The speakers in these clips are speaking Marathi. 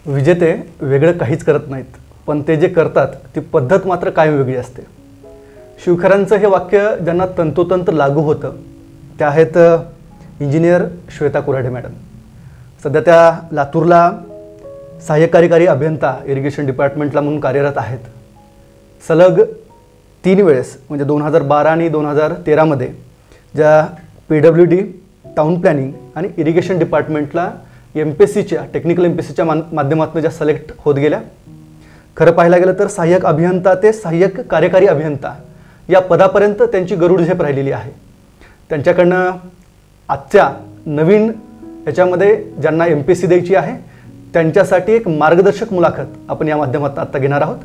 विजेते वेगळं काहीच करत नाहीत, पण ते जे करतात ती पद्धत मात्र कायम वेगळी असते. शिवखरांचं हे वाक्य ज्यांना तंतोतंत लागू होतं त्या आहेत इंजिनियर श्वेता कुऱ्हाडे मॅडम. सध्या त्या लातूरला सहाय्यक कार्यकारी अभियंता इरिगेशन डिपार्टमेंटला म्हणून कार्यरत आहेत. सलग 3 वेळेस म्हणजे 2012 आणि 2013मध्ये ज्या PWD, टाउन प्लॅनिंग आणि इरिगेशन डिपार्टमेंटला MPSCच्या टेक्निकल MPSCच्या माध्यमातून ज्या सिलेक्ट होत गेल्या. खरं पाहायला गेलं तर सहाय्यक अभियंता ते सहाय्यक कार्यकारी अभियंता या पदापर्यंत त्यांची गरुड झेप राहिलेली आहे. त्यांच्याकडनं आजच्या नवीन याच्यामध्ये ज्यांना MPSC द्यायची आहे त्यांच्यासाठी एक मार्गदर्शक मुलाखत आपण या माध्यमातून आत्ता घेणार आहोत.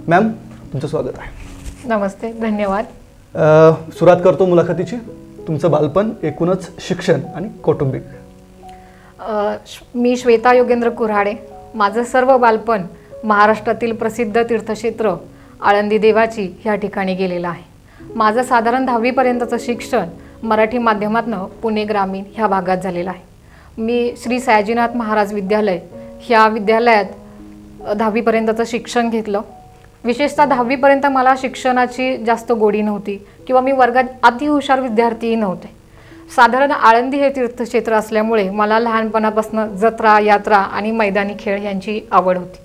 मॅम, तुमचं स्वागत आहे. नमस्ते, धन्यवाद. सुरुवात करतो मुलाखतीची. तुमचं बालपण, एकूणच शिक्षण आणि कौटुंबिक. मी श्वेता योगेंद्र कुऱ्हाडे. माझं सर्व बालपण महाराष्ट्रातील प्रसिद्ध तीर्थक्षेत्र आळंदी देवाची ह्या ठिकाणी गेलेलं आहे. माझं साधारण 10वीपर्यंतचं शिक्षण मराठी माध्यमातनं पुणे ग्रामीण ह्या भागात झालेलं आहे. मी श्री सयाजीनाथ महाराज विद्यालय ह्या विद्यालयात 10वीपर्यंतचं शिक्षण घेतलं. विशेषतः 10वीपर्यंत मला शिक्षणाची जास्त गोडी नव्हती किंवा मी वर्गात अतिहुशार विद्यार्थीही नव्हते. साधारण आळंदी हे तीर्थक्षेत्र असल्यामुळे मला लहानपणापासून जत्रा, यात्रा आणि मैदानी खेळ यांची आवड होती.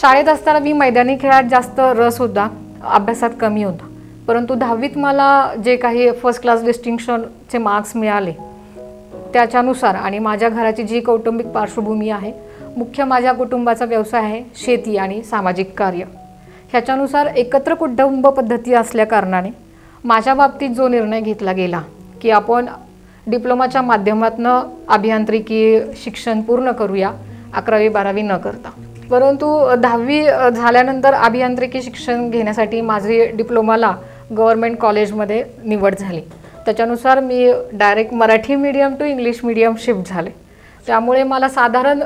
शाळेत असताना मी मैदानी खेळात जास्त रस होता, अभ्यासात कमी होता. परंतु 10वीत मला जे काही फर्स्ट क्लास डिस्टिंक्शनचे मार्क्स मिळाले त्याच्यानुसार आणि माझ्या घराची जी कौटुंबिक पार्श्वभूमी आहे, मुख्य माझ्या कुटुंबाचा व्यवसाय आहे शेती आणि सामाजिक कार्य, ह्याच्यानुसार एकत्र कुटुंब पद्धती असल्या कारणाने माझ्या बाबतीत जो निर्णय घेतला गेला की आपण डिप्लोमाच्या माध्यमातून अभियांत्रिकी शिक्षण पूर्ण करूया 11वी 12वी न करता. परंतु 10वी झाल्यानंतर अभियांत्रिकी शिक्षण घेण्यासाठी माझी डिप्लोमाला गव्हर्मेंट कॉलेजमध्ये निवड झाली. त्याच्यानुसार मी direct Marathi medium to English medium shift झाले. त्यामुळे मला साधारण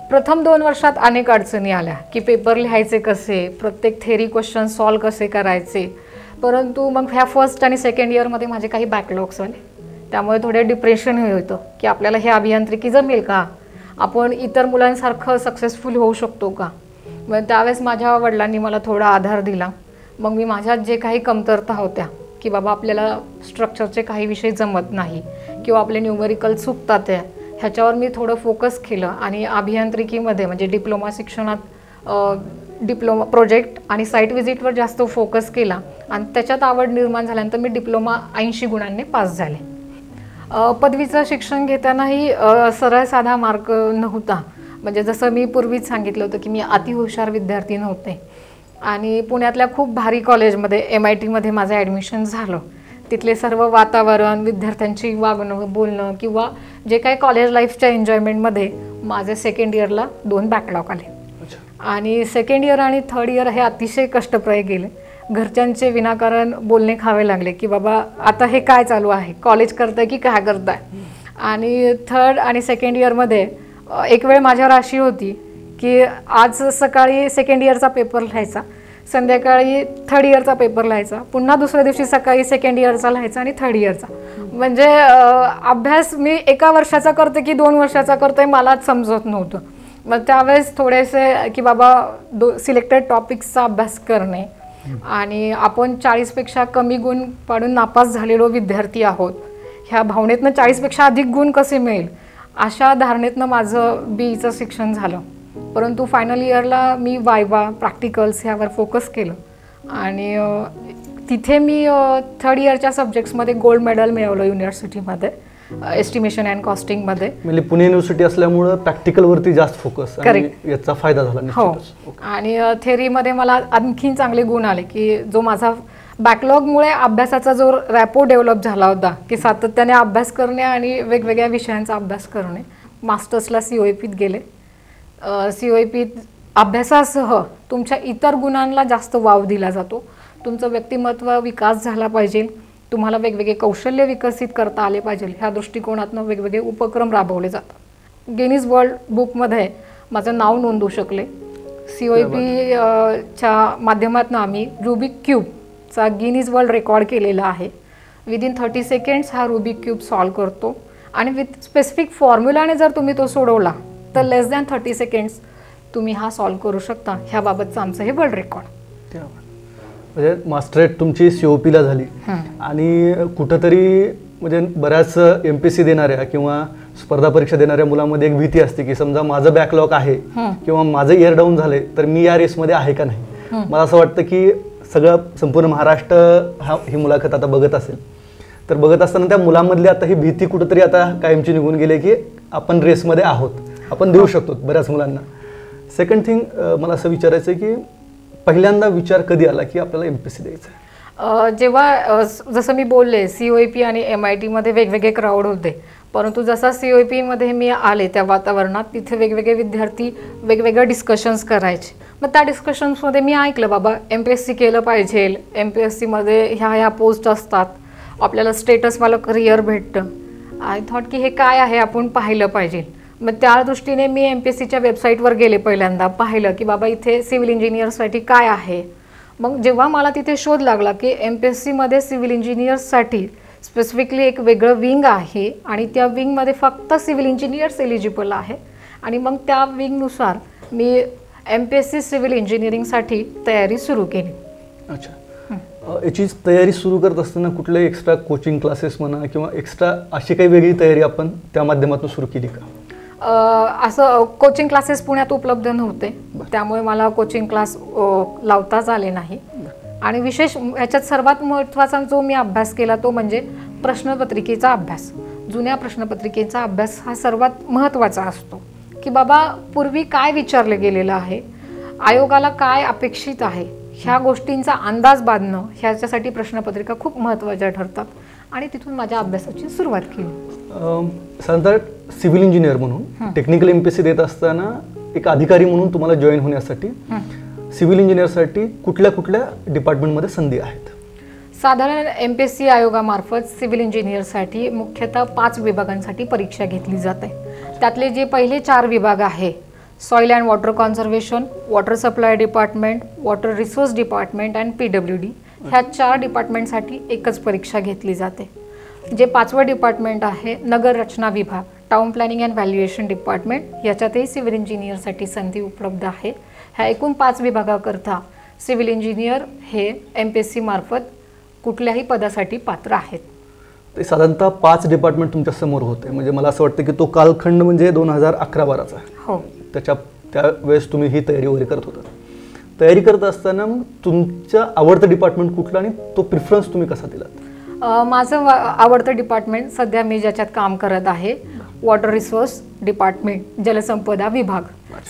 प्रथम 2 वर्षात अनेक अडचणी आल्या की पेपर लिहायचे कसे, प्रत्येक थेरी क्वेश्चन सॉल्व कसे करायचे. परंतु मग ह्या फर्स्ट आणि सेकंड इयरमध्ये माझे काही बॅकलॉग्स आले. त्यामुळे थोडे डिप्रेशन होतं की आपल्याला हे अभियांत्रिकी जमेल का, आपण इतर मुलांसारखं सक्सेसफुल होऊ शकतो का. मग त्यावेळेस माझ्या वडिलांनी मला थोडा आधार दिला. मग मी माझ्यात जे काही कमतरता होत्या की बाबा आपल्याला स्ट्रक्चरचे काही विषय जमत नाही किंवा आपले न्यूमेरिकल चुकतात आहे, ह्याच्यावर मी थोडं फोकस केलं आणि अभियांत्रिकीमध्ये म्हणजे डिप्लोमा शिक्षणात डिप्लोमा प्रोजेक्ट आणि साईट व्हिजिटवर जास्त फोकस केला आणि त्याच्यात आवड निर्माण झाल्यानंतर मी डिप्लोमा 80 गुणांनी पास झाले. पदवीचं शिक्षण घेतानाही सरळ साधा मार्ग नव्हता. म्हणजे जसं मी पूर्वीच सांगितलं होतं की मी अतिहुशार विद्यार्थी नव्हते आणि पुण्यातल्या खूप भारी कॉलेजमध्ये MITमध्ये माझं ॲडमिशन झालं. तिथले सर्व वातावरण, विद्यार्थ्यांची वागणं, बोलणं किंवा जे काही कॉलेज लाईफच्या एन्जॉयमेंटमध्ये माझे सेकंड इयरला 2 बॅकलॉग आले. आणि सेकंड इयर आणि थर्ड इयर हे अतिशय कष्टप्रय गेले. घरच्यांचे विनाकारण बोलणे खावे लागले की बाबा आता हे काय चालू आहे, कॉलेज करताय की काय करताय. आणि थर्ड आणि सेकंड इयरमध्ये एक वेळ माझ्यावर अशी होती की आज सकाळी सेकंड इयरचा पेपर लिहायचा, संध्याकाळी थर्ड इयरचा पेपर लिहायचा, पुन्हा दुसऱ्या दिवशी सकाळी सेकंड इयरचा लिहायचा आणि थर्ड इयरचा. म्हणजे अभ्यास मी 1 वर्षाचा करते की 2 वर्षाचा करते मलाच समजत नव्हतं. मग त्यावेळेस थोडेसे की बाबा सिलेक्टेड टॉपिक्सचा अभ्यास करणे आणि आपण 40पेक्षा कमी गुण पाडून नापास झालेलो विद्यार्थी आहोत, ह्या भावनेतनं 40पेक्षा अधिक गुण कसे मिळेल अशा धारणेतनं माझं BEचं शिक्षण झालं. परंतु फायनल इयरला मी वायवा, प्रॅक्टिकल्स ह्यावर फोकस केलं आणि तिथे मी थर्ड इयरच्या सब्जेक्ट्समध्ये गोल्ड मेडल मिळवलं युनिव्हर्सिटीमध्ये एस्टिमेशन अँड कॉस्टिंगमध्ये. म्हणजे पुणे युनिव्हर्सिटी असल्यामुळं प्रॅक्टिकलवरती जास्त फोकस आणि याचा फायदा झाला निश्चितच. हो. आणि थेअरीमध्ये मला आणखीन चांगले गुण आले की जो माझा बॅकलॉगमुळे अभ्यासाचा जो रॅपो डेव्हलप झाला होता की सातत्याने अभ्यास करणे आणि वेगवेगळ्या विषयांचा अभ्यास करणे. मास्टर्सला COEPत गेले. COEPत अभ्यासासह तुमच्या इतर गुणांना जास्त वाव दिला जातो. तुमचं व्यक्तिमत्व विकास झाला पाहिजे, तुम्हाला वेगवेगळे कौशल्य विकसित करता आले पाहिजे, ह्या दृष्टिकोनातून वेगवेगळे उपक्रम राबवले जातात. गिनीज वर्ल्ड बुकमध्ये माझं नाव नोंदवू शकले. COEPच्या माध्यमातून आम्ही रुबिक क्यूबचा गिनीज वर्ल्ड रेकॉर्ड केलेला आहे. विदिन 30 सेकंड्स हा रुबिक क्यूब सॉल्व करतो आणि विथ स्पेसिफिक फॉर्म्युलाने जर तुम्ही तो सोडवला तर लेस दॅन 30 सेकंड्स तुम्ही हा सॉल्व्ह करू शकता, ह्याबाबतचं आमचं हे वर्ल्ड रेकॉर्ड. म्हणजे मास्टरेट तुमची COPला झाली आणि कुठंतरी म्हणजे बऱ्याच MPSC देणाऱ्या किंवा स्पर्धा परीक्षा देणाऱ्या मुलांमध्ये एक भीती असते की समजा माझं बॅकलॉग आहे किंवा माझं इयर डाऊन झालंय तर मी या रेसमध्ये आहे का नाही. मला असं वाटतं की संपूर्ण महाराष्ट्र ही मुलाखत आता बघत असेल, तर बघत असताना त्या मुलांमधली आता ही भीती कुठंतरी आता कायमची निघून गेली की आपण रेसमध्ये आहोत, आपण देऊ शकतो बऱ्याच मुलांना. सेकंड थिंग मला असं विचारायचं आहे की पहिल्यांदा विचार कधी आला की आपल्याला MPSC द्यायचं आहे? जेव्हा जसं मी बोलले COEP आणि MIT मध्ये वेगवेगळे क्राऊड होते, परंतु जसा COEP मध्ये मी आले त्या वातावरणात तिथे वेगवेगळे विद्यार्थी वेगवेगळे डिस्कशन्स करायचे. मग त्या डिस्कशन्समध्ये मी ऐकलं बाबा MPSC केलं पाहिजे, MPSC मध्ये ह्या पोस्ट असतात, आपल्याला स्टेटसवालं करिअर भेटतं. आय थॉट की हे काय आहे, आपण पाहिलं पाहिजे. मग त्या दृष्टीने मी MPSCच्या वेबसाईटवर गेले, पहिल्यांदा पाहिलं की बाबा इथे सिव्हिल इंजिनियरसाठी काय आहे. मग जेव्हा मला तिथे शोध लागला की MPSCमध्ये सिव्हिल इंजिनियर्ससाठी स्पेसिफिकली एक वेगळं विंग आहे आणि त्या विंगमध्ये फक्त सिव्हिल इंजिनियर्स एलिजिबल आहे, आणि मग त्या विंगनुसार मी MPSC सिव्हिल इंजिनिअरिंगसाठी तयारी सुरू केली. अच्छा, याची तयारी सुरू करत असताना कुठले एक्स्ट्रा कोचिंग क्लासेस म्हणा किंवा एक्स्ट्रा अशी काही वेगळी तयारी आपण त्या माध्यमातून सुरू केली का? असं कोचिंग क्लासेस पुण्यात उपलब्ध नव्हते, त्यामुळे मला कोचिंग क्लास लावताच आले नाही. आणि विशेष ह्याच्यात सर्वात महत्त्वाचा जो मी अभ्यास केला तो म्हणजे प्रश्नपत्रिकेचा अभ्यास. जुन्या प्रश्नपत्रिकेचा अभ्यास हा सर्वात महत्त्वाचा असतो की बाबा पूर्वी काय विचारलं गेलेलं आहे, आयोगाला काय अपेक्षित आहे, ह्या गोष्टींचा अंदाज बांधणं ह्याच्यासाठी प्रश्नपत्रिका खूप महत्त्वाच्या ठरतात. आणि तिथून माझ्या अभ्यासाची सुरुवात केली. साधारण सिव्हिल इंजिनियर म्हणून टेक्निकल MPSC देत असताना एक अधिकारी म्हणून तुम्हाला जॉईन होण्यासाठी सिव्हिल इंजिनियरसाठी कुठल्या कुठल्या डिपार्टमेंटमध्ये संधी आहेत? साधारण MPSC आयोगामार्फत सिव्हिल इंजिनियरसाठी मुख्यतः 5 विभागांसाठी परीक्षा घेतली जाते. त्यातले जे पहिले 4 विभाग आहे, soil and water conservation, water supply department, water resource department and PWD, ह्या 4 डिपार्टमेंटसाठी एकच परीक्षा घेतली जाते. जे 5वं डिपार्टमेंट आहे नगर रचना विभाग, town planning and valuation department, याच्यातही सिव्हिल इंजिनियरसाठी संधी उपलब्ध आहे. ह्या एकूण 5 विभागाकरता सिव्हिल इंजिनियर हे MPSC मार्फत कुठल्याही पदासाठी पात्र आहेत. ते साधारणतः 5 डिपार्टमेंट तुमच्या समोर होते, म्हणजे मला असं वाटतं की तो कालखंड म्हणजे 2011-12चा. हो, त्यावेळेस तुम्ही ही तयारी वगैरे करत होता. तयारी करत असताना मग तुमचं आवडतं डिपार्टमेंट कुठलं आणि तो प्रिफरन्स तुम्ही कसा दिलात? माझं आवडतं डिपार्टमेंट सध्या मी ज्याच्यात काम करत आहे वॉटर रिसोर्स डिपार्टमेंट, जलसंपदा विभाग.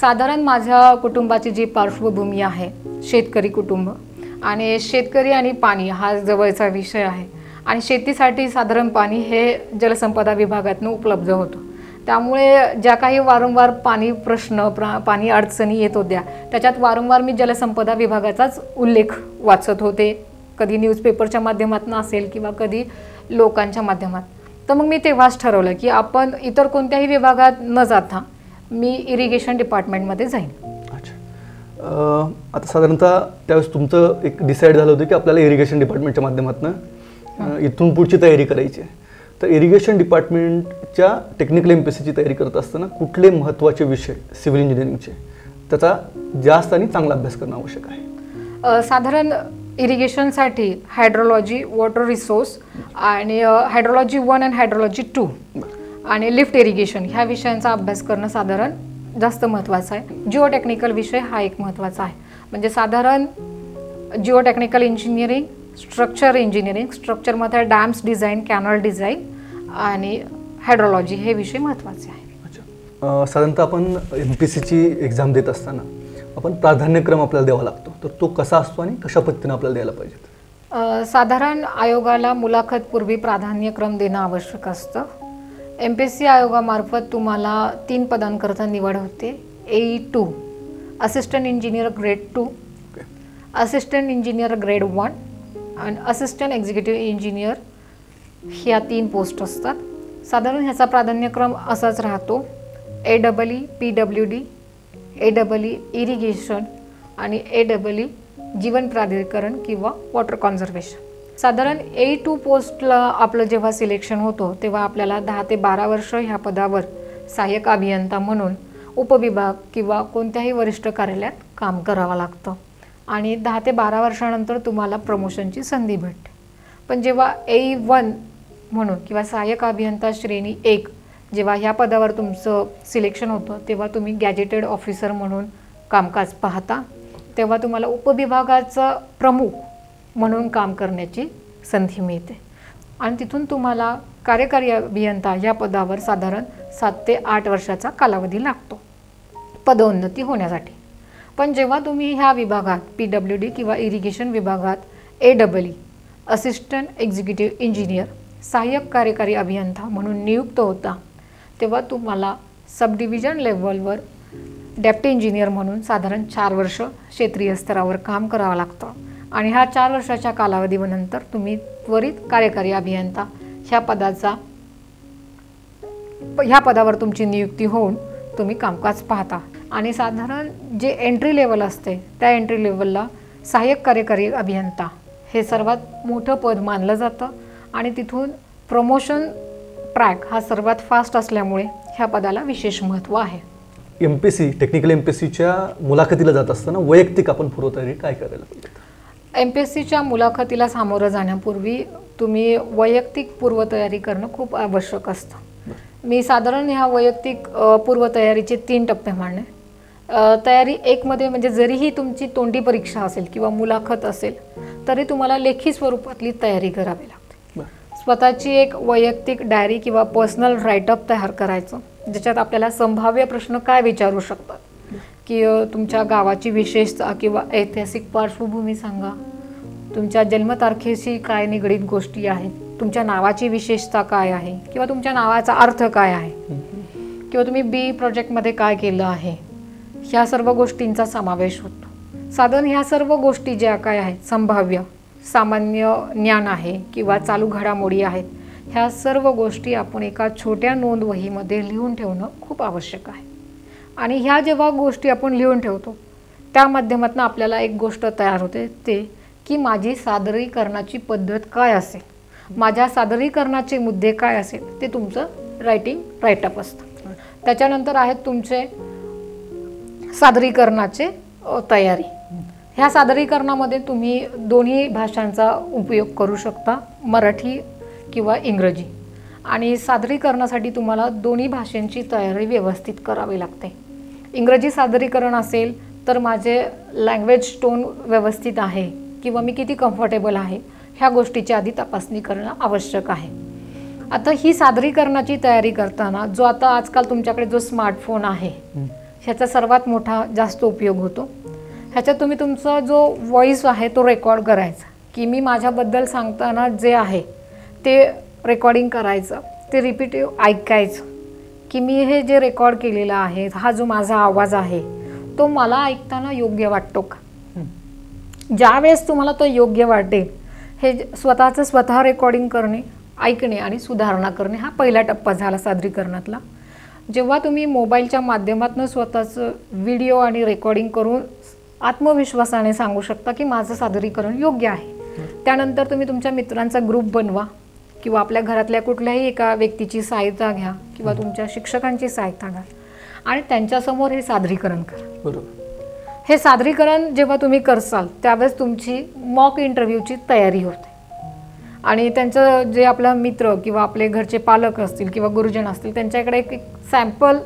साधारण माझ्या कुटुंबाची जी पार्श्वभूमी आहे शेतकरी कुटुंब, आणि शेतकरी आणि पाणी हा जवळचा विषय आहे, आणि शेतीसाठी साधारण पाणी हे जलसंपदा विभागातून उपलब्ध होतं. त्यामुळे ज्या काही वारंवार पाणी प्रश्न पाणी अडचणी येत होत्या त्याच्यात वारंवार मी जलसंपदा विभागाचाच उल्लेख वाचत होते, कधी न्यूजपेपरच्या माध्यमातून असेल किंवा कधी लोकांच्या माध्यमात. तर मग मी तेव्हाच ठरवलं की आपण इतर कोणत्याही विभागात न जाता मी इरिगेशन डिपार्टमेंटमध्ये जाईन. अच्छा, आता साधारणतः त्यावेळेस तुमचं एक डिसाईड झालं होतं की आपल्याला इरिगेशन डिपार्टमेंटच्या माध्यमातून इथून पुढची तयारी करायची आहे. तर इरिगेशन डिपार्टमेंटच्या टेक्निकल MPSCची तयारी करत असताना कुठले महत्त्वाचे विषय सिव्हिल इंजिनिअरिंगचे त्याचा जास्त आणि चांगला अभ्यास करणं आवश्यक आहे? साधारण इरिगेशनसाठी हायड्रोलॉजी, वॉटर रिसोर्स आणि हायड्रोलॉजी 1 आणि हायड्रोलॉजी 2 आणि लिफ्ट इरिगेशन ह्या विषयांचा अभ्यास करणं साधारण जास्त महत्त्वाचं आहे. जिओ टेक्निकल विषय हा एक महत्त्वाचा आहे. म्हणजे साधारण Jio technical engineering, structure engineering, स्ट्रक्चरमध्ये डॅम्स डिझाईन, कॅनल डिझाईन आणि हायड्रोलॉजी हे विषय महत्त्वाचे आहेत. अच्छा, साधारणतः आपण MPSCची एक्झाम देत असताना आपण प्राधान्यक्रम आपल्याला द्यावा लागतो, तर तो कसा असतो आणि कशा पद्धतीने आपल्याला द्यायला पाहिजे? साधारण आयोगाला मुलाखतपूर्वी प्राधान्यक्रम देणं आवश्यक असतं. MPSC आयोगामार्फत तुम्हाला 3 पदांकरता निवड होते. AE2 assistant engineer grade 2, assistant engineer grade 1 आणि असिस्टंट एक्झिक्युटिव्ह इंजिनियर, ह्या 3 पोस्ट असतात. साधारण ह्याचा प्राधान्यक्रम असाच राहतो. AEE PWD, AEE इरिगेशन आणि AEE जीवन प्राधिकरण किंवा वॉटर कॉन्झर्वेशन. साधारण AE2 पोस्टला आपलं जेव्हा सिलेक्शन होतं तेव्हा आपल्याला 10 ते 12 वर्ष ह्या पदावर सहाय्यक अभियंता म्हणून उपविभाग किंवा कोणत्याही वरिष्ठ कार्यालयात काम करावं लागतं आणि 10 ते 12 वर्षानंतर तुम्हाला प्रमोशनची संधी भेटते. पण जेव्हा A1 म्हणून किंवा सहाय्यक अभियंता श्रेणी 1 जेव्हा ह्या पदावर तुमचं सिलेक्शन होतं तेव्हा तुम्ही गॅजेटेड ऑफिसर म्हणून कामकाज पाहता. तेव्हा तुम्हाला उपविभागाचा प्रमुख म्हणून काम करण्याची संधी मिळते आणि तिथून तुम्हाला कार्यकारी अभियंता या पदावर साधारण 7 ते 8 वर्षाचा कालावधी लागतो पदोन्नती होण्यासाठी. पण जेव्हा तुम्ही ह्या विभागात PWD किंवा इरिगेशन विभागात AEE असिस्टंट एक्झिक्युटिव्ह इंजिनियर सहाय्यक कार्यकारी अभियंता म्हणून नियुक्त होता तेव्हा तुम्हाला सब डिव्हिजन लेवलवर डेप्टी इंजिनियर म्हणून साधारण 4 वर्ष क्षेत्रीय स्तरावर काम करावं लागतं आणि ह्या 4 वर्षाच्या कालावधीनंतर तुम्ही त्वरित कार्यकारी अभियंता ह्या पदावर तुमची नियुक्ती होऊन तुम्ही कामकाज पाहता आणि साधारण जे एंट्री लेवल असते त्या एंट्री लेवलला सहाय्यक कार्यकारी अभियंता हे सर्वात मोठं पद मानलं जातं आणि तिथून प्रमोशन ट्रॅक हा सर्वात फास्ट असल्यामुळे ह्या पदाला विशेष महत्त्व आहे. MPSC टेक्निकल MPSCच्या मुलाखतीला जात असताना वैयक्तिक आपण पूर्वतयारी काय करायला पाहिजे? MPSCच्या मुलाखतीला सामोरं जाण्यापूर्वी तुम्ही वैयक्तिक पूर्वतयारी करणं खूप आवश्यक असतं. मी साधारण ह्या वैयक्तिक पूर्वतयारीचे 3 टप्पे मांडणे. तयारी 1 मध्ये म्हणजे जरीही तुमची तोंडी परीक्षा असेल किंवा मुलाखत असेल तरी तुम्हाला लेखी स्वरूपातली तयारी करावी लागते. स्वतःची एक वैयक्तिक डायरी किंवा पर्सनल राईटअप तयार करायचं ज्याच्यात आपल्याला संभाव्य प्रश्न काय विचारू शकतात की तुमच्या गावाची विशेषता किंवा ऐतिहासिक पार्श्वभूमी सांगा, तुमच्या जन्मतारखेशी काय निगडीत गोष्टी आहेत, तुमच्या नावाची विशेषता काय आहे किंवा तुमच्या नावाचा अर्थ काय आहे किंवा तुम्ही बी प्रोजेक्टमध्ये काय केलं आहे, ह्या सर्व गोष्टींचा समावेश होतो. साधारण ह्या सर्व गोष्टी ज्या काय आहेत संभाव्य सामान्य ज्ञान आहे किंवा चालू घडामोडी आहेत ह्या सर्व गोष्टी आपण एका छोट्या नोंदवहीमध्ये लिहून ठेवणं खूप आवश्यक आहे. आणि ह्या जेव्हा गोष्टी आपण लिहून ठेवतो त्या माध्यमातून आपल्याला एक गोष्ट तयार होते ते की माझी सादरीकरणाची पद्धत काय असेल, माझ्या सादरीकरणाचे मुद्दे काय असेल ते तुमचं राईटअप असतं. त्याच्यानंतर आहेत तुमचे सादरीकरणाचे तयारी. ह्या सादरीकरणामध्ये तुम्ही दोन्ही भाषांचा उपयोग करू शकता, मराठी किंवा इंग्रजी. आणि सादरीकरणासाठी तुम्हाला दोन्ही भाषांची तयारी व्यवस्थित करावी लागते. इंग्रजी सादरीकरण असेल तर माझे लँग्वेज टोन व्यवस्थित आहे किंवा मी किती कम्फर्टेबल आहे ह्या गोष्टीची आधी तपासणी करणं आवश्यक आहे. आता ही सादरीकरणाची तयारी करताना जो आता आजकाल तुमच्याकडे जो स्मार्टफोन आहे ह्याचा सर्वात मोठा जास्त उपयोग होतो. ह्याच्यात तुम्ही तुमचा जो व्हॉइस आहे तो रेकॉर्ड करायचा की मी माझ्याबद्दल सांगताना जे आहे ते रेकॉर्डिंग करायचं, ते रिपीटिव्ह ऐकायचं की मी हे जे रेकॉर्ड केलेलं आहे हा जो माझा आवाज आहे तो मला ऐकताना योग्य वाटतो का. ज्यावेळेस तुम्हाला तो योग्य वाटेल हे स्वतःचं स्वतः रेकॉर्डिंग करणे, ऐकणे आणि सुधारणा करणे हा पहिला टप्पा झाला सादरीकरणातला. जेव्हा तुम्ही मोबाईलच्या माध्यमातून स्वतःचं व्हिडिओ आणि रेकॉर्डिंग करून आत्मविश्वासाने सांगू शकता की माझं सादरीकरण योग्य आहे. त्यानंतर तुम्ही तुमच्या मित्रांचा ग्रुप बनवा किंवा आपल्या घरातल्या कुठल्याही एका व्यक्तीची सहायता घ्या किंवा तुमच्या शिक्षकांची सहायता घ्या आणि त्यांच्यासमोर हे सादरीकरण करा. बरोबर. हे सादरीकरण जेव्हा तुम्ही करसाल त्यावेळेस तुमची मॉक इंटरव्ह्यूची तयारी होते आणि त्यांचं जे आपला मित्र किंवा आपले घरचे पालक असतील किंवा गुरुजन असतील त्यांच्याकडे एक सॅम्पल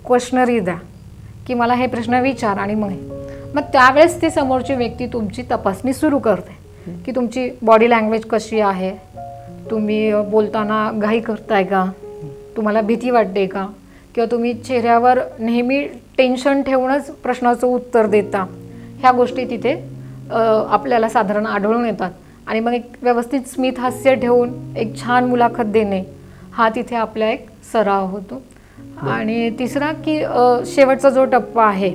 क्वेश्चनरी द्या की मला हे प्रश्न विचार आणि मग त्यावेळेस ती समोरची व्यक्ती तुमची तपासणी सुरू करते की तुमची बॉडी लँग्वेज कशी आहे, तुम्ही बोलताना घाई करताय का, तुम्हाला भीती वाटते का किंवा तुम्ही चेहऱ्यावर नेहमी टेन्शन ठेवूनच प्रश्नाचं उत्तर देता. ह्या गोष्टी तिथे आपल्याला साधारण आढळून येतात आणि मग एक व्यवस्थित स्मित हास्य ठेवून एक छान मुलाखत देणे हा तिथे आपला एक सराव होतो. आणि तिसरा की शेवटचा जो टप्पा आहे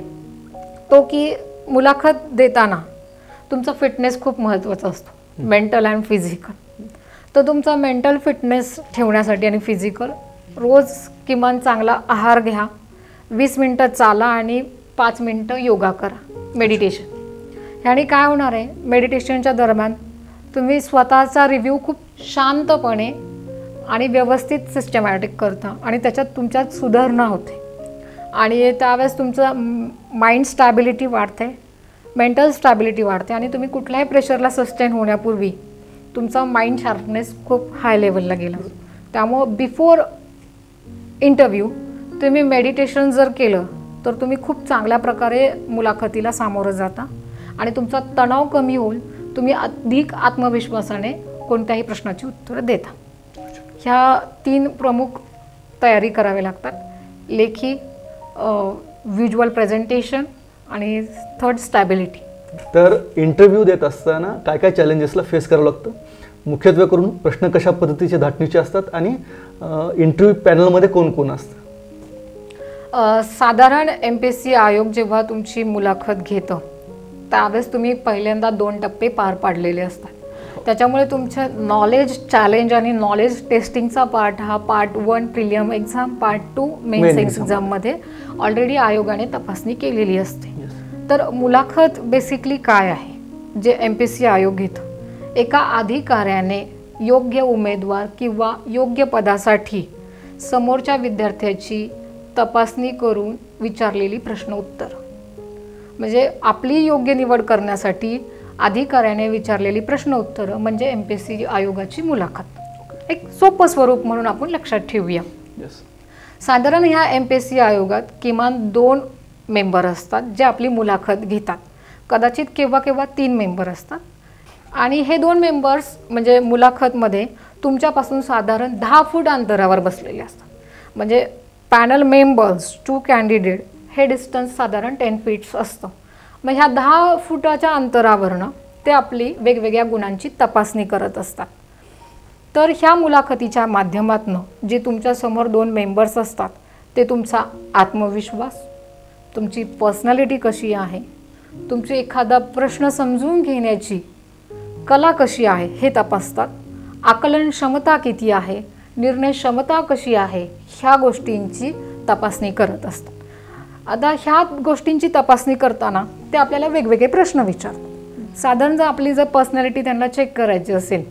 तो की मुलाखत देताना तुमचा फिटनेस खूप महत्त्वाचा असतो, मेंटल अँड फिजिकल. तर तुमचा मेंटल फिटनेस ठेवण्यासाठी आणि फिजिकल रोज किमान चांगला आहार घ्या, 20 मिनटं चाला आणि 5 मिनटं योगा करा, मेडिटेशन. ह्याने काय होणार आहे, मेडिटेशनच्या दरम्यान तुम्ही स्वतःचा रिव्ह्यू खूप शांतपणे आणि व्यवस्थित सिस्टमॅटिक करता आणि त्याच्यात तुमच्यात सुधारणा होते. आणि त्यावेळेस तुमचं माइंड स्टॅबिलिटी वाढते, मेंटल स्टॅबिलिटी वाढते आणि तुम्ही कुठल्याही प्रेशरला सस्टेन होण्यापूर्वी तुमचा माइंड शार्पनेस खूप हाय लेवलला गेला. त्यामुळं बिफोर इंटरव्ह्यू तुम्ही मेडिटेशन जर केलं तर तुम्ही खूप चांगल्या प्रकारे मुलाखतीला सामोरं जाता आणि तुमचा तणाव कमी होऊन तुम्ही अधिक आत्मविश्वासाने कोणत्याही प्रश्नाची उत्तरं देता. ह्या 3 प्रमुख तयारी करावे लागतात: लेखी, व्हिज्युअल प्रेझेंटेशन आणि थर्ड स्टॅबिलिटी. तर इंटरव्ह्यू देत असताना काय काय चॅलेंजेसला फेस करावं लागतं? मुख्यत्वे करून प्रश्न कशा पद्धतीचे धाटणीचे असतात आणि इंटरव्ह्यू पॅनलमध्ये कोण कोण असतं? साधारण MPSC आयोग जेव्हा तुमची मुलाखत घेतं त्यावेळेस तुम्ही पहिल्यांदा 2 टप्पे पार पाडलेले असतात. त्याच्यामुळे तुमच्या नॉलेज चॅलेंज आणि नॉलेज टेस्टिंगचा पार्ट हा part 1 prelim exam, part 2 mains एक्झाममध्ये ऑलरेडी आयोगाने तपासणी केलेली असते. तर मुलाखत बेसिकली काय आहे जे MPSC आयोग घेतं? एका अधिकाऱ्याने योग्य उमेदवार किंवा योग्य पदासाठी समोरच्या विद्यार्थ्याची तपासणी करून विचारलेली प्रश्न उत्तर, म्हणजे आपली योग्य निवड करण्यासाठी अधिकाऱ्याने विचारलेली प्रश्न उत्तरं म्हणजे MPSC आयोगाची मुलाखत. एक सोपं स्वरूप म्हणून आपण लक्षात ठेवूया. साधारण ह्या MPSC आयोगात किमान 2 मेंबर असतात जे आपली मुलाखत घेतात. कदाचित केव्हा केव्हा 3 मेंबर असतात आणि हे 2 मेंबर्स म्हणजे मुलाखतमध्ये तुमच्यापासून साधारण 10 फूट अंतरावर बसलेले असतात. म्हणजे पॅनल मेंबर्स टू कॅन्डिडेट हे डिस्टन्स साधारण 10 फीट्स असतं. मग ह्या 10 फुटाच्या अंतरावरनं ते आपली वेगवेगळ्या गुणांची तपासणी करत असतात. तर ह्या मुलाखतीच्या माध्यमातून जे तुमच्यासमोर 2 मेंबर्स असतात ते तुमचा आत्मविश्वास, तुमची पर्सनॅलिटी कशी आहे, तुमची एखादा प्रश्न समजून घेण्याची कला कशी आहे हे तपासतात. आकलन क्षमता किती आहे, निर्णय क्षमता कशी आहे, ह्या गोष्टींची तपासणी करत असतात. आता ह्या गोष्टींची तपासणी करताना ते आपल्याला वेगवेगळे प्रश्न विचारतात. साधारण जर आपली जर पर्सनॅलिटी त्यांना चेक करायची असेल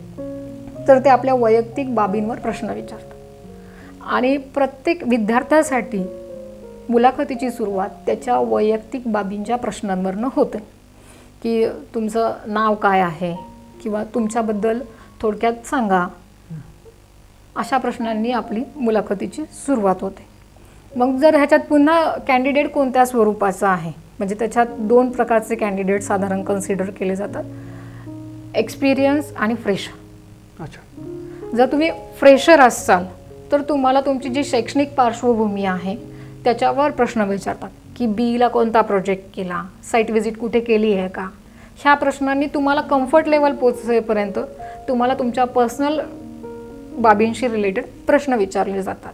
तर ते आपल्या वैयक्तिक बाबींवर प्रश्न विचारतात आणि प्रत्येक विद्यार्थ्यासाठी मुलाखतीची सुरुवात त्याच्या वैयक्तिक बाबींच्या प्रश्नांवरनं होते की तुमचं नाव काय आहे किंवा तुमच्याबद्दल थोडक्यात सांगा. अशा प्रश्नांनी आपली मुलाखतीची सुरुवात होते. मग जर ह्याच्यात पुन्हा कॅन्डिडेट कोणत्या स्वरूपाचा आहे म्हणजे त्याच्यात 2 प्रकारचे कॅन्डिडेट साधारण कन्सिडर केले जातात: एक्सपिरियन्स आणि फ्रेशर. अच्छा. जर तुम्ही फ्रेशर असाल तर तुम्हाला तुमची जी शैक्षणिक पार्श्वभूमी आहे त्याच्यावर प्रश्न विचारतात की बीला कोणता प्रोजेक्ट केला, साईट व्हिजिट कुठे केली आहे का. ह्या प्रश्नांनी तुम्हाला कम्फर्ट लेवल पोचेपर्यंत तुम्हाला तुमच्या पर्सनल बाबींशी रिलेटेड प्रश्न विचारले जातात.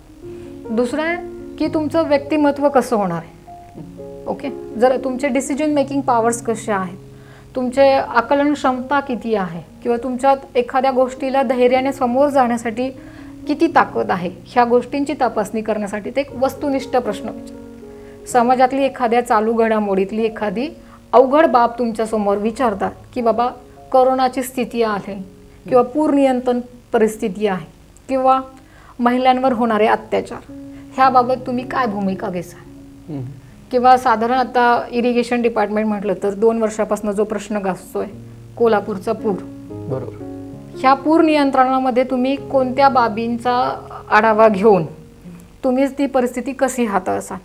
दुसरं आहे की तुमचं व्यक्तिमत्व कसं होणार आहे. ओके, जर तुमचे डिसिजन मेकिंग पॉवर्स कसे आहेत, तुमचे आकलन क्षमता किती आहे किंवा तुमच्यात एखाद्या गोष्टीला धैर्याने समोर जाण्यासाठी किती ताकद आहे, ह्या गोष्टींची तपासणी करण्यासाठी ते एक वस्तुनिष्ठ प्रश्न विचारतात. समाजातली एखाद्या चालू घडामोडीतली एखादी अवघड बाब तुमच्यासमोर विचारतात की बाबा कोरोनाची स्थिती आहे किंवा पूर नियंत्रण परिस्थिती आहे किंवा महिलांवर होणारे अत्याचार, ह्याबाबत तुम्ही काय भूमिका घेसाल. किंवा साधारण आता इरिगेशन डिपार्टमेंट म्हटलं तर 2 वर्षापासून जो प्रश्न गाजतोय कोल्हापूरचा पूर, बरोबर, ह्या पूर नियंत्रणामध्ये तुम्ही कोणत्या बाबींचा आढावा घेऊन तुम्ही ती परिस्थिती कशी हाताळसाल,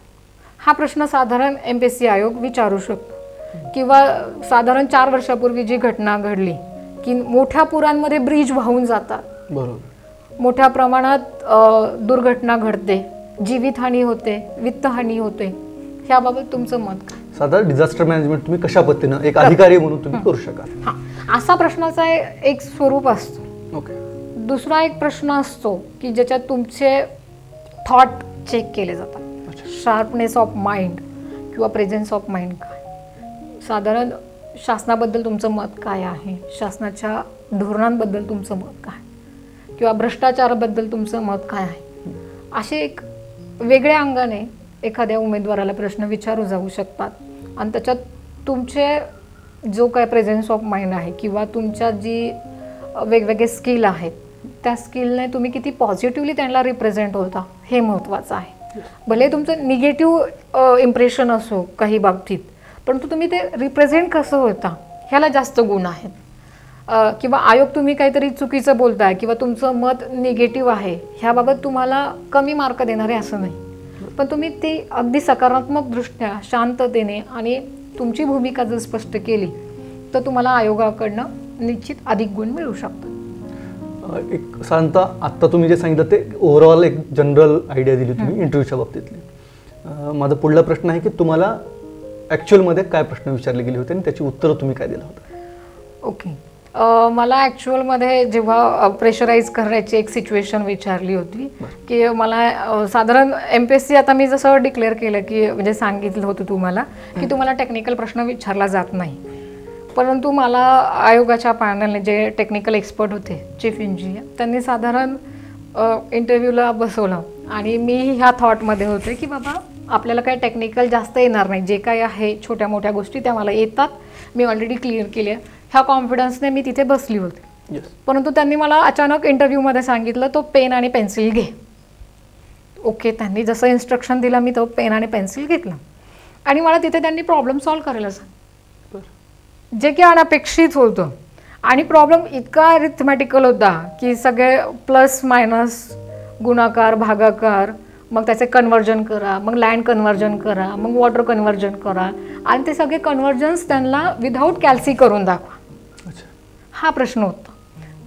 हा प्रश्न साधारण MPSC आयोग विचारू शकतो. किंवा साधारण 4 वर्षापूर्वी जी घटना घडली की मोठ्या पुरांमध्ये ब्रिज वाहून जातात, बरोबर, मोठ्या प्रमाणात दुर्घटना घडते, जीवितहानी होते, वित्तहानी होते, ह्याबाबत तुमचं मत काय? साधारण डिझास्टर मॅनेजमेंट तुम्ही कशा पद्धतीनं एक अधिकारी म्हणून तुम्ही करू शकाल. हां, असा प्रश्नाचा एक स्वरूप असतो. ओके. दुसरा एक प्रश्न असतो की ज्याच्यात तुमचे थॉट चेक केले जातात. शार्पनेस ऑफ माइंड किंवा प्रेझेन्स ऑफ माइंड काय, साधारण शासनाबद्दल तुमचं मत काय आहे, शासनाच्या धोरणांबद्दल तुमचं मत काय, किंवा भ्रष्टाचाराबद्दल तुमचं मत काय आहे. असे एक वेगळ्या अंगाने एखाद्या उमेदवाराला प्रश्न विचारू जाऊ शकतात आणि त्याच्यात तुमचे जो काय प्रेझेन्स ऑफ माइंड आहे किंवा तुमच्या जी वेगवेगळे स्किल आहेत त्या स्किलने तुम्ही किती पॉझिटिव्हली त्यांना रिप्रेझेंट होता हे महत्त्वाचं आहे. भले तुमचं निगेटिव्ह इम्प्रेशन असो काही बाबतीत, परंतु तुम्ही ते रिप्रेझेंट कसं होता ह्याला जास्त गुण आहेत. किंवा आयोग तुम्ही काहीतरी चुकीचं बोलताय किंवा तुमचं मत निगेटिव्ह आहे ह्याबाबत तुम्हाला कमी मार्क देणार आहे असं नाही, पण तुम्ही ते अगदी सकारात्मक दृष्ट्या शांततेने आणि तुमची भूमिका जर स्पष्ट केली तर तुम्हाला आयोगाकडनं निश्चित अधिक गुण मिळू शकतात. एक साधारणतः आत्ता तुम्ही जे सांगितलं ते ओव्हरऑल एक जनरल आयडिया दिली तुम्ही इंटरव्ह्यूच्या बाबतीतली. माझा पुढला प्रश्न आहे की तुम्हाला ॲक्च्युअलमध्ये काय प्रश्न विचारले गेले होते आणि त्याची उत्तरं तुम्ही काय दिलं होतं? ओके, मला ॲक्च्युअलमध्ये जेव्हा प्रेशराईज करायची एक सिच्युएशन विचारली होती की मला साधारण MPSC आता मी जसं डिक्लेअर केलं की म्हणजे सांगितलं होतं तुम्हाला की तुम्हाला टेक्निकल प्रश्न विचारला जात नाही, परंतु मला आयोगाच्या पॅनलने जे टेक्निकल एक्सपर्ट होते चीफ इंजिनियर त्यांनी साधारण इंटरव्ह्यूला बसवलं आणि मी ह्या थॉटमध्ये होते की बाबा आपल्याला काही टेक्निकल जास्त येणार नाही, जे काही आहे छोट्या मोठ्या गोष्टी त्या मला येतात, मी ऑलरेडी क्लिअर केल्या, ह्या कॉन्फिडन्सने मी तिथे बसली होती. परंतु त्यांनी मला अचानक इंटरव्ह्यूमध्ये सांगितलं तो पेन आणि पेन्सिल घे. ओके, त्यांनी जसं इन्स्ट्रक्शन दिलं मी तो पेन आणि पेन्सिल घेतलं आणि मला तिथे त्यांनी प्रॉब्लेम सॉल्व्ह करायला सांगितलं, जे की अनपेक्षित होतं. आणि प्रॉब्लेम इतका अरिथमॅटिकल होता की सगळे प्लस मायनस गुणाकार भागाकार, मग त्याचे कन्वर्जन करा, मग लँड कन्वर्जन करा, मग वॉटर कन्वर्जन करा आणि ते सगळे कन्वर्जन्स त्यांना विदाऊट कॅल्सी करून दाखवा, हा प्रश्न होता.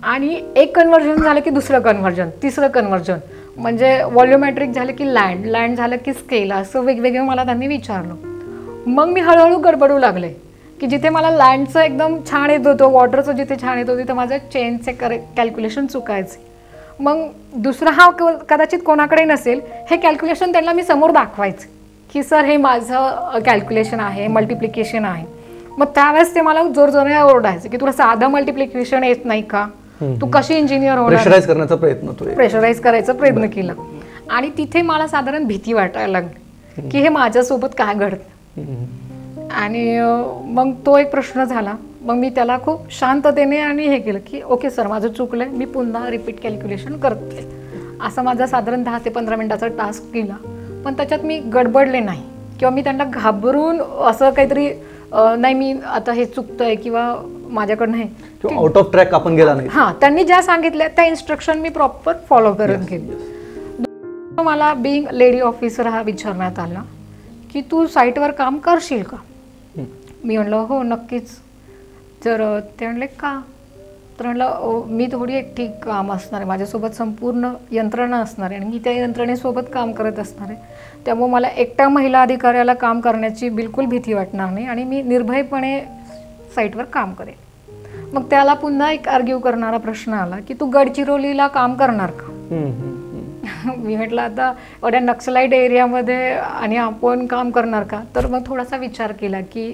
आणि एक कन्वर्जन झालं की दुसरं कन्वर्जन, तिसरं कन्वर्जन, म्हणजे व्हॉल्युमॅट्रिक झालं की लँड झालं की स्केल, असं वेगवेगळं मला त्यांनी विचारलं. मग मी हळूहळू गडबडू लागले की जिथे मला लँडचं एकदम छान येत होतं, वॉटरचं जिथे छान येत होतं तिथे माझं चेनचे कॅल्क्युलेशन चुकायचे. मग दुसरा हा कदाचित कोणाकडे नसेल हे कॅल्क्युलेशन त्यांना मी समोर दाखवायचे की सर हे माझं कॅल्क्युलेशन आहे, मल्टिप्लिकेशन आहे. मग त्यावेळेस ते मला जोरजोराने ओरडायचे की तुला साधं मल्टिप्लिकेशन येत नाही का, तू कशी इंजिनियर होणार. प्रेशराईज करायचा प्रयत्न केला आणि तिथे मला साधारण भीती वाटायला लागली की हे माझ्यासोबत काय घडतं. आणि मग तो एक प्रश्न झाला. मग मी त्याला खूप शांततेने आणि हे केलं की ओके सर माझं चुकलंय, मी पुन्हा रिपीट कॅल्क्युलेशन करते. असा माझा साधारण 10 ते 15 मिनिटाचा टास्क केला, पण त्याच्यात मी गडबडले नाही किंवा मी त्यांना घाबरून असं काहीतरी नाही मी आता हे चुकतंय किंवा माझ्याकडनं हे आउट ऑफ ट्रॅक आपण गेला नाही. हां, त्यांनी ज्या सांगितल्या त्या इन्स्ट्रक्शन मी प्रॉपर फॉलो करत गेले. मला बिंग लेडी ऑफिसर हा विचारण्यात आला की तू साईटवर काम करशील का. मी म्हणलं हो नक्कीच. तर ते म्हणले का. तर म्हणलं मी थोडी एकटी काम असणार आहे, माझ्यासोबत संपूर्ण यंत्रणा असणार आहे आणि मी त्या यंत्रणेसोबत काम करत असणार आहे, त्यामुळे मला एकट्या महिला अधिकाऱ्याला काम करण्याची बिलकुल भीती वाटणार नाही आणि मी निर्भयपणे साईटवर काम करेन. मग त्याला पुन्हा एक आर्ग्यू करणारा प्रश्न आला की तू गडचिरोलीला काम करणार का. मी म्हटलं आता एवढ्या नक्सलाईट एरियामध्ये आणि आपण काम करणार का. तर मग थोडासा विचार केला की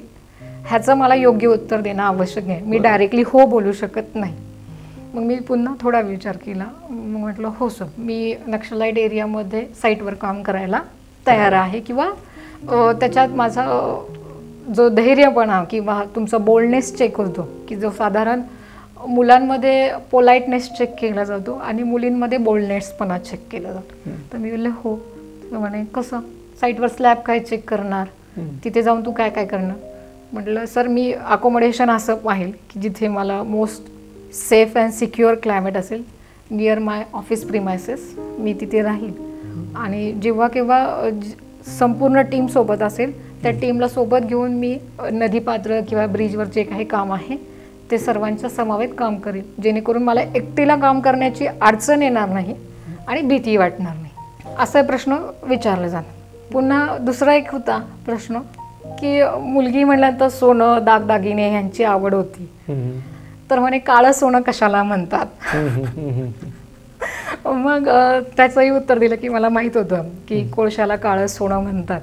ह्याचं मला योग्य उत्तर देणं आवश्यक आहे, मी डायरेक्टली हो बोलू शकत नाही. मग मी पुन्हा थोडा विचार केला. मग म्हटलं हो सर मी नक्षलाईट एरियामध्ये साईटवर काम करायला तयार आहे किंवा त्याच्यात माझा जो धैर्यपणा किंवा तुमचा बोल्डनेस चेक होतो की जो साधारण मुलांमध्ये पोलाइटनेस चेक केला जातो आणि मुलींमध्ये बोल्डनेसपणा चेक केला जातो. तर मी बोलले हो. म्हणे कसं साईटवर स्लॅब काय चेक करणार, तिथे जाऊन तू काय काय करणार. म्हटलं सर मी अकोमोडेशन असं पाहिल की जिथे मला most safe and secure climate असेल नियर माय ऑफिस प्रिमायसेस, मी तिथे राहील आणि जेव्हा केव्हा संपूर्ण टीम सोबत असेल त्या टीमला सोबत घेऊन मी नदीपात्र किंवा ब्रिजवर जे काही काम आहे ते सर्वांच्या समवेत काम करेल, जेणेकरून मला एकटीला काम करण्याची अडचण येणार नाही आणि भीती वाटणार नाही. असा प्रश्न विचारला जाणार. पुन्हा दुसरा एक होता प्रश्न की मुलगी म्हणलं तर सोनं दागदागिने यांची आवड होती, तर म्हणे काळं सोनं कशाला म्हणतात. मग त्याचंही उत्तर दिलं की मला माहीत होतं की कोळशाला काळं सोनं म्हणतात.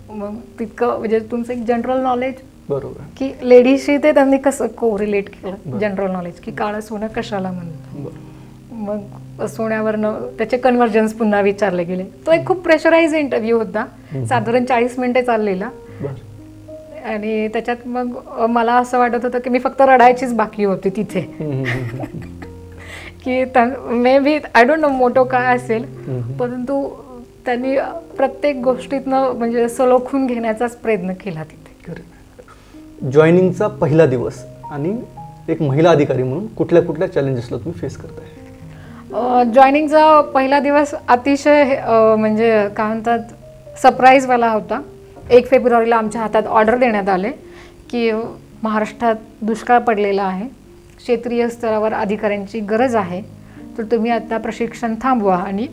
मग तितकं म्हणजे तुमचं एक जनरल नॉलेज बरोबर की लेडीजशी ते त्यांनी कसं कोरिलेट केलं जनरल नॉलेज की काळं सोनं कशाला म्हणतात. मग सोन्यावरनं त्याचे कन्व्हर्जन्स पुन्हा विचारले गेले. तो एक खूप प्रेशराईज इंटरव्ह्यू होता, साधारण 40 मिनिटे चाललेला आणि त्याच्यात मग मला असं वाटत होतं की मी फक्त रडायचीच बाकी होती तिथे. की maybe I don't know motto काय असेल, परंतु त्यांनी प्रत्येक गोष्टीतनं म्हणजे सलोखून घेण्याचाच प्रयत्न केला तिथे. जॉईनिंगचा पहिला दिवस आणि एक महिला अधिकारी म्हणून कुठल्या कुठल्या चॅलेंजेसला तुम्ही फेस करताय? जॉईनिंगचा पहिला दिवस अतिशय म्हणजे काय म्हणतात सरप्राईजवाला होता. 1 फेब्रुवारीला आमच्या हातात ऑर्डर देण्यात आले की महाराष्ट्रात दुष्काळ पडलेला आहे, क्षेत्रीय स्तरावर अधिकाऱ्यांची गरज आहे, तर तुम्ही आता प्रशिक्षण थांबवा आणि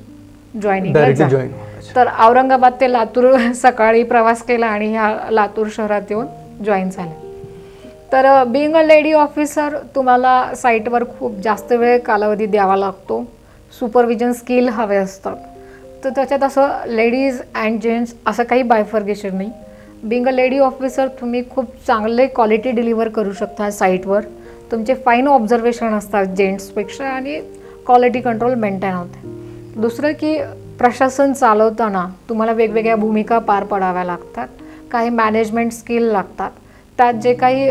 जॉईनिंगला जा. तर औरंगाबाद ते लातूर सकाळी प्रवास केला आणि ह्या लातूर शहरात येऊन जॉईन झाले. तर बिईंग अ लेडी ऑफिसर तुम्हाला साईटवर खूप जास्त वेळ कालावधी द्यावा लागतो, सुपरविजन स्किल हवे असतात. तर त्याच्यात असं लेडीज अँड जेंट्स असं काही बायफर्गेशन नाही. बिईंग अ लेडी ऑफिसर तुम्ही खूप चांगले क्वालिटी डिलिव्हर करू शकता साईटवर. तुमचे फाईन ऑब्झर्वेशन असतात जेंट्सपेक्षा आणि क्वालिटी कंट्रोल मेंटेन होते. दुसरं की प्रशासन चालवताना तुम्हाला वेगवेगळ्या भूमिका पार पाडाव्या लागतात, काही मॅनेजमेंट स्किल लागतात. त्यात जे काही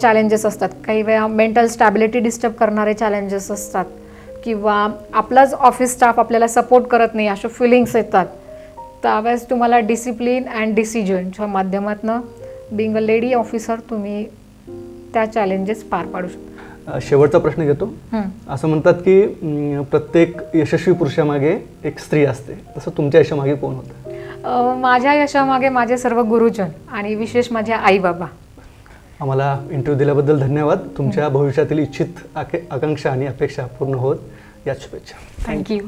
चॅलेंजेस असतात, काही वेळा मेंटल स्टॅबिलिटी डिस्टर्ब करणारे चॅलेंजेस असतात किंवा आपलाच ऑफिस स्टाफ आपल्याला सपोर्ट करत नाही अशा फिलिंग्स येतात. त्यावेळेस तुम्हाला डिसिप्लिन अँड डिसिजनच्या माध्यमातून बिईंग अ लेडी ऑफिसर तुम्ही त्या चॅलेंजेस पार पाडू शकता. शेवटचा प्रश्न घेतो. असं म्हणतात की प्रत्येक यशस्वी पुरुषामागे एक स्त्री असते, तसं तुमच्या यशामागे कोण होतं? माझ्या यशामागे माझे सर्व गुरुजन आणि विशेष माझे आई बाबा. आम्हाला इंटरव्ह्यू दिल्याबद्दल धन्यवाद. तुमच्या भविष्यातील इच्छित आकांक्षा आणि अपेक्षा पूर्ण होत याच शुभेच्छा. थँक्यू.